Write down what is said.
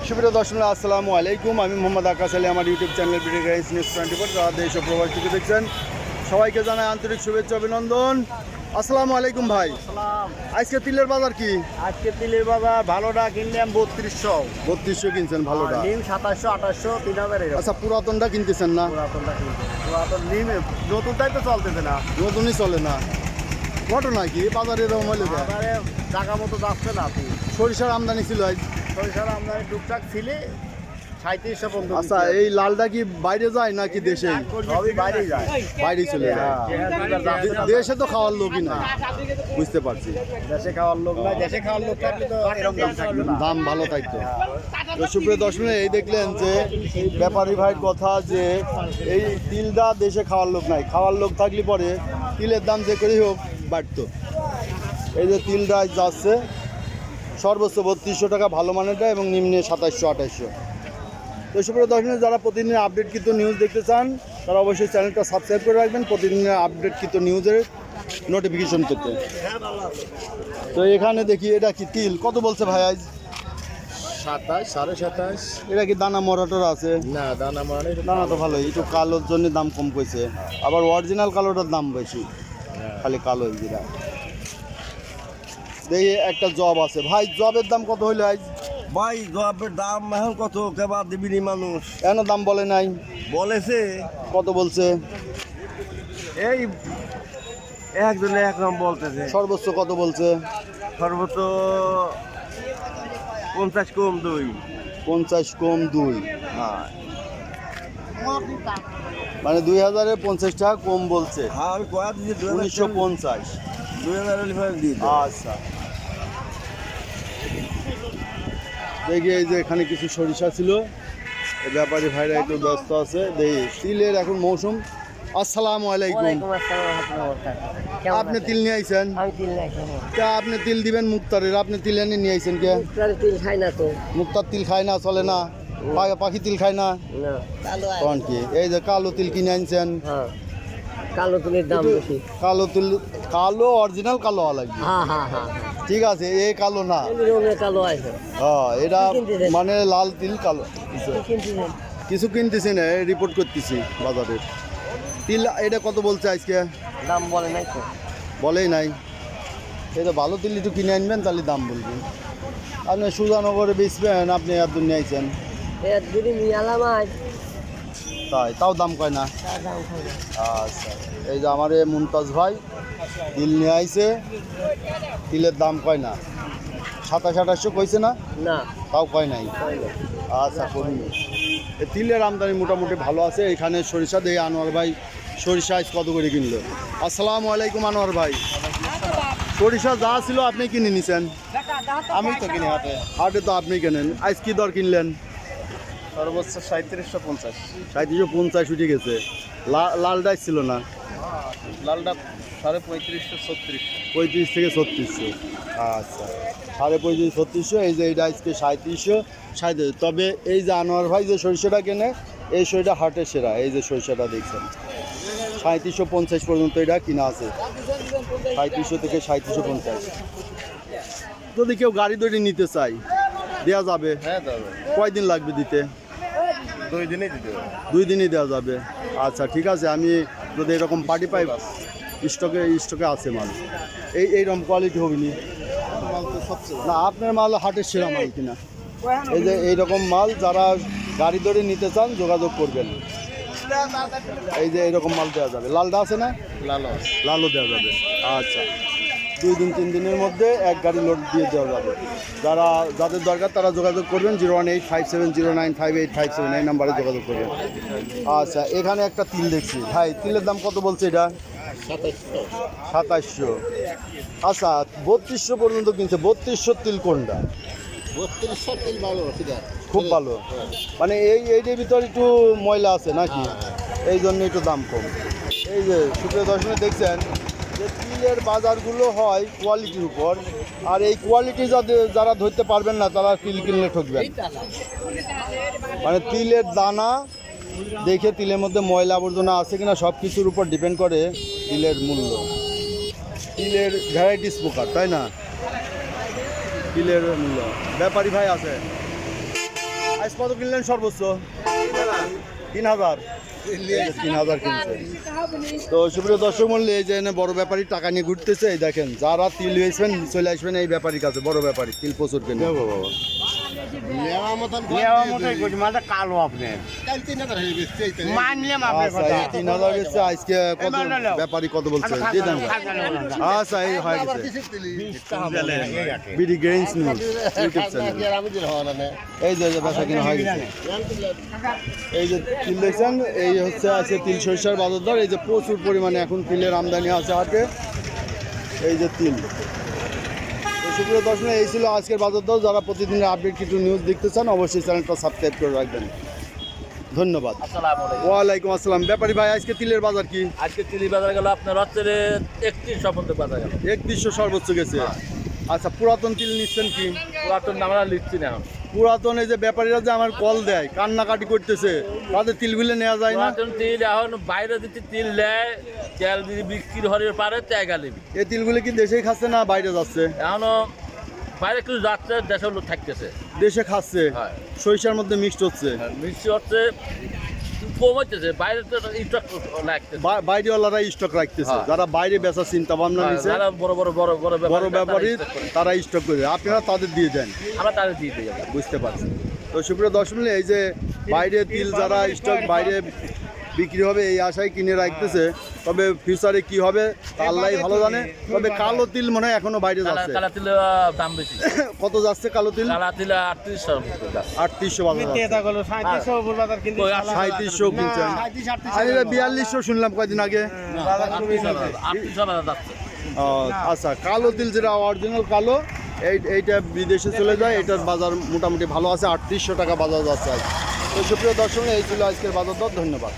সুপ্রিয় দর্শক আসসালামু আলাইকুম। আমি মোহাম্মদ আকাশ আলী, আমার YouTube channel video guys news 24 যারা দেশ ও প্রবাস থেকে দেখছেন সবাইকে জানাই আন্তরিক শুভেচ্ছা অভিনন্দন। আসসালামু আলাইকুম ভাই। আজকে তিলের বাজার কি? আজকে তিলের বাজার ভালোটা কিনলাম 3200 কিনছেন ভালোটা? নিম 2700 2800 3000 এরকম। আচ্ছা, পুরাতনটা কিনতেছেন না? পুরাতন নিম নতুনটাই তো চলতেছে না, নতুনই চলে না। ঘটনা কি বাজারে এরকম হলে? বাজারে টাকা মতো যাচ্ছে না। সরিষার আমদানি ছিল আজ? সরিষার আমদানি টুকটাক ছিলে 3700 পর্যন্ত। আচ্ছা, এই লালটা কি বাইরে যায় নাকি দেশে? সবই বাইরে যায়, বাইরে চলে যায়। দেশে তো খাওয়ার লোকই না, বুঝতে পারছি। দেশে খাওয়ার লোক নাই, দেশে খাওয়ার লোক থাকলে তো এরকম দাম থাকবে না, দাম ভালো থাকতো। তো সুপ্রিয় দর্শক, এই দেখলেন যে ব্যাপারী ভাইয়ের কথা যে এই তিলটা দেশে খাওয়ার লোক নাই, খাওয়ার লোক থাকলে পরে তিলের দাম যে করেই হোক বাড়তো। এই যে তিলটা যাচ্ছে সর্বোচ্চ 3200 টাকা ভালো মানেরটা এবং নিম্নে 2700 2800। তো সুপ্রিয় দর্শক, যারা প্রতিদিনের আপডেটকৃত নিউজ দেখতে চান তারা অবশ্যই চ্যানেলটা সাবস্ক্রাইব করে রাখবেন প্রতিদিনের আপডেটকৃত নিউজের নোটিফিকেশন করতে। তো এখানে দেখি এটা কি তিল কত বলছে ভাই আজ? 27 27.5। এটা কি দানা মরাটোর আছে? না, দানা মানে দানা তো ভালোই, একটু কালোর জন্য দাম কম কইছে, আবার অরিজিনাল কালোটার দাম বেশি, খালি কালো যেটা। দেখি একটা জব আছে ভাই, জবের দাম কত হইলো আজ? ভাই জবের দাম এখন কত কেবা দিবিনি মানুষ এখনো দাম বলে নাই? বলেছে কত বলছে? এই একজনে একরকম বলতেছে। সর্বোচ্চ কত বলছে? সর্বোচ্চ 50 কম 2। 50 কম 2। হ্যাঁ, মানে 2050 টাকা কম বলছে। হ্যাঁ আমি কয়া দিয়েছি 1950। 2000 দিয়ে আচ্ছা, দেখি এই যে এখানে কিছু সরিষা ছিল, এই ব্যাপারী ভাইরা একটু ব্যস্ত আছে। দেখি তিলের এখন মৌসুম। আসসালামু আলাইকুম। আপনি তিল নিয়ে আইছেন? তা আপনি তিল দিবেন মুক্তারের, আপনি তিল এনে নিয়ে আইছেন কে? তিল খাই না তো। মুক্তার তিল খায় না, চলে না? পাখি তিল খায় না? কোন কি এই যে কালো তিল কিনে আনছেন? কালো তিলের দাম বেশি। কালো তিল, কালো অরিজিনাল কালো লাগবে। ঠিক আছে, এই কালো না, কালো আছে। হ্যাঁ, এটা মানে লাল তিল কালো। কিছু কিনতেছি না, রিপোর্ট করতেছি বাজারের তিল। এটা কত বলছে আজকে? দাম বলে নাই তো। বলেই নাই। এটা ভালো তিল একটু কিনে আনবেন, তাহলে দাম বলবেন। আপনি সুজানগরে বেচবেন, আপনি এত নিয়ে আইছেন। যদি নিয়ালাম আজ তাই তাও দাম কয় না? দাম খাই না। আচ্ছা, এই যে আমার মুমতাজ ভাই তিল নিয়ে আইছে, তিলের দাম কয় না। 27 2800 কইছে না? না, তাও কয় নাই। আচ্ছা, করিনি। এই তিলের আমদানি মোটামুটি ভালো আছে। এখানে সরিষা দিয়ে আনোয়ার ভাই সরিষা আজ কত করে কিনলো? আসসালামু আলাইকুম আনোয়ার ভাই। সরিষা যা ছিল আপনি কিনে নিছেন? আমি তো কিনে হাটে। হাটে তো আপনি কেনেন। আজ কি দর কিনলেন? সর্বোচ্চ 3750। 3750 উঠে গেছে। লালটা ছিল না? লালটা 3550 36। 35 থেকে 3600। আচ্ছা, 3550 3600। এই যে এইটা আজকে 3700 3700। তবে এই যে আনোয়ার ভাই যে সরিষাটা কেনে, এই সরিষাটা হাটের সেরা। এই যে সরিষাটা দেখছেন 3750 পর্যন্ত এটা কিনা আছে, 3700 থেকে 3750। যদি কেউ গাড়ি দড়ি নিতে চাই দেওয়া যাবে? হ্যাঁ দাদা, কয়দিন লাগবে দিতে? 2 দিনেই দিতে হবে। 2 দিনই দেওয়া যাবে। আচ্ছা, ঠিক আছে। আমি যদি এরকম পার্টি পাই, স্টকে আছে মাল, এইরকম কোয়ালিটি হবে নি না? আপনার মাল হাটের সেরা মাল কিনা? এই যে এইরকম মাল যারা গাড়ি ধরে নিতে চান যোগাযোগ করবেন। এই যে এইরকম মাল দেওয়া যাবে। লালটা আছে না? লালও দেওয়া যাবে। আচ্ছা, 2 দিন 3 দিনের মধ্যে এক গাড়ি লোড দিয়ে দেওয়া যাবে। যাদের দরকার তারা যোগাযোগ করবেন 01857095857 এই নাম্বারে যোগাযোগ করবেন। আচ্ছা, এখানে একটা তিল দেখছি ভাই, তিলের দাম কত বলছে এটা? 2700। আচ্ছা, 3200 পর্যন্ত কিনছে। 3200 তিল কোনটা? 3200 তিল ভালো, ঠিক আছে, খুব ভালো। মানে এইটার ভিতরে একটু ময়লা আছে নাকি, এই জন্য একটু দাম কম। এই যে সুপ্রিয় দর্শক দেখছেন যে তিলের বাজারগুলো হয় কোয়ালিটির উপর, আর এই কোয়ালিটি যারা ধরতে পারবেন না তারা তিল কিনলে ঠকবেন। মানে তিলের দানা দেখে তিলের মধ্যে ময়লা আবর্জনা আছে কিনা সব কিছুর উপর ডিপেন্ড করে তিলের মূল্য। তিলের ভ্যারাইটিস প্রকার, তাই না? তিলের মূল্য। ব্যাপারী ভাই আছে। আজ কত কিনলেন সর্বোচ্চ 3,000 3,000 কিনছে। তো সুপ্রিয় দর্শক মূল্য এই যে এনে বড় ব্যাপারী টাকা নিয়ে ঘুরতেছে, এই দেখেন যারা তিল হয়েছেন চলে আসবেন এই ব্যাপারীর কাছে, বড় ব্যাপারী তিল প্রচুর কেনে। কালো আপনি মানলাম আপনার আচ্ছা, কথা এই 3,000 গেছে আজকে কত ব্যাপারী কত বলছে দিয়ে দেন। আচ্ছা এই হয়ে গেছে BD grains news YouTube channel. এই যে ব্যবসা কিনা হয়ে গেছে। এই যে তিল দেখছেন, এই হচ্ছে আছে তিল সরিষার বাজার দর। এই যে প্রচুর পরিমাণে এখন তিলের আমদানি আছে হাটে। এই যে তিল। তো সুপ্রিয় দর্শক এই ছিল আজকের বাজার দর। যারা প্রতিদিনের আপডেট কিছু নিউজ দেখতে চান অবশ্যই চ্যানেলটা সাবস্ক্রাইব করে রাখবেন। ধন্যবাদ। ওয়ালাইকুম আসসালাম। ব্যাপারী ভাই আজকে তিলের বাজার কি? আজকে তিলি বাজার গেল আপনার হচ্ছে 31 পর্যন্ত বাজার গেল। 3100 সর্বোচ্চ গেছে। আচ্ছা পুরাতন তিল নিচ্ছেন কি? পুরাতন আমরা লিখছি না এখন। পুরাতন এই যে ব্যাপারীরা যে আমার কল দেয় কান্নাকাটি করতেছে, তাদের তিলগুলো নেওয়া যায় না? পুরাতন তিল এখন বাইরে দিতে তিল নেয়, তেল যদি বিক্রি হওয়ার পারে জায়গা নেবি। এই তিলগুলো কি দেশেই খাচ্ছে না বাইরে যাচ্ছে? এখনো বাইরে কিছু যাচ্ছে, দেশের লোক থাকতেছে, দেশে খাচ্ছে, হ্যাঁ। সরিষার মধ্যে মিক্সড হচ্ছে। মিষ্টি হচ্ছে কম হচ্ছে, বাইরে তো স্টক লাগতেছে। বাইরেওয়ালারা স্টক রাখতেছে, হ্যাঁ। যারা বাইরে বেচা চিন্তা ভাবনা নিচ্ছে যারা বড় বড় ব্যাপারী তারা স্টক করে দেয়, আপনারা তাদের দিয়ে দেন। আমরা তাদের দিয়ে দিই। বুঝতে পারছি। তো সুপ্রিয় দর্শক এই যে বাইরে তিল যারা স্টক বাইরে বিক্রি হবে এই আশায় কিনে রাখতেছে, তবে ফিউচারে কি হবে তা আল্লাহই ভালো জানে। তবে কালো তিল মনে হয় এখনো বাইরে যাচ্ছে। কালা তিল দাম বেশি। কত যাচ্ছে কালো তিল? কালা তিল 38 3800 বাজার যাচ্ছে। 3700 কিন্তু 3700 কিনছেন। আর এটা 4200 শুনলাম কয়েকদিন আগে। 38 যাচ্ছে। আচ্ছা কালো তিল যেটা অরিজিনাল কালো এইটা বিদেশে চলে যায়, এটার বাজার মোটামুটি ভালো আছে, 3800 টাকা বাজার যাচ্ছে আজ। তো সুপ্রিয় দর্শক এই ছিল আজকের বাজার দর। ধন্যবাদ।